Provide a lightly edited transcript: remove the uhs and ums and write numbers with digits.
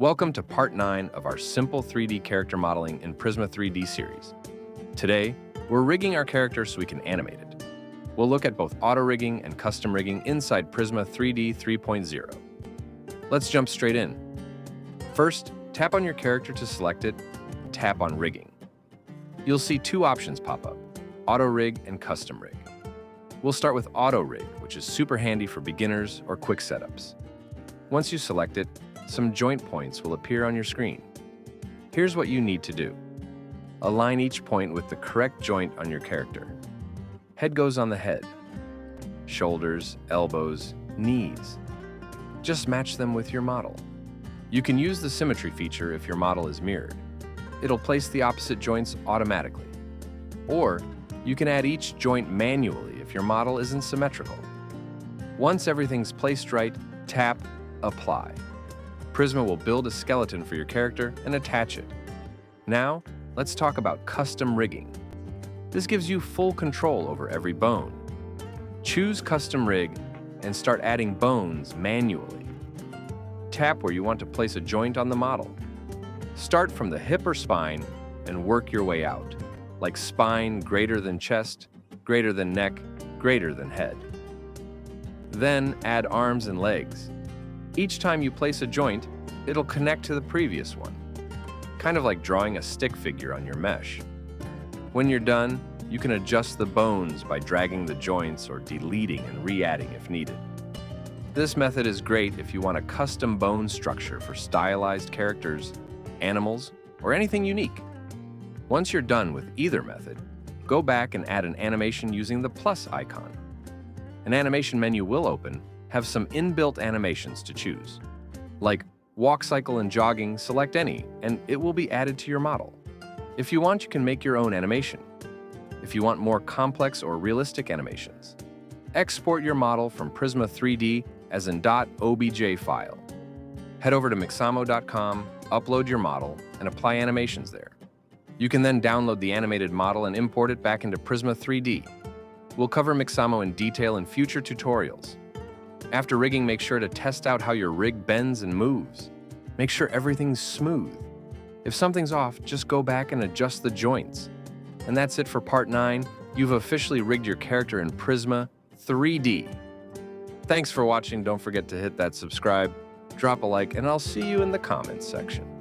Welcome to part 9 of our simple 3D character modeling in Prisma 3D series. Today, we're rigging our character so we can animate it. We'll look at both auto rigging and custom rigging inside Prisma 3D 3.0. Let's jump straight in. First, tap on your character to select it, tap on rigging. You'll see two options pop up, auto rig and custom rig. We'll start with auto rig, which is super handy for beginners or quick setups. Once you select it, some joint points will appear on your screen. Here's what you need to do. Align each point with the correct joint on your character. Head goes on the head. Shoulders, elbows, knees. Just match them with your model. You can use the symmetry feature if your model is mirrored. It'll place the opposite joints automatically. Or you can add each joint manually if your model isn't symmetrical. Once everything's placed right, tap Apply. Prisma will build a skeleton for your character and attach it. Now, let's talk about custom rigging. This gives you full control over every bone. Choose Custom Rig and start adding bones manually. Tap where you want to place a joint on the model. Start from the hip or spine and work your way out, like spine greater than chest, greater than neck, greater than head. Then add arms and legs. Each time you place a joint, it'll connect to the previous one, kind of like drawing a stick figure on your mesh. When you're done, you can adjust the bones by dragging the joints or deleting and re-adding if needed. This method is great if you want a custom bone structure for stylized characters, animals, or anything unique. Once you're done with either method, go back and add an animation using the plus icon. An animation menu will open, have some inbuilt animations to choose. Like walk, cycle, and jogging, select any, and it will be added to your model. If you want, you can make your own animation. If you want more complex or realistic animations, export your model from Prisma 3D as an .obj file. Head over to mixamo.com, upload your model, and apply animations there. You can then download the animated model and import it back into Prisma 3D. We'll cover Mixamo in detail in future tutorials. After rigging, make sure to test out how your rig bends and moves. Make sure everything's smooth. If something's off, just go back and adjust the joints. And that's it for part 9. You've officially rigged your character in Prisma 3D. Thanks for watching. Don't forget to hit that subscribe, drop a like, and I'll see you in the comments section.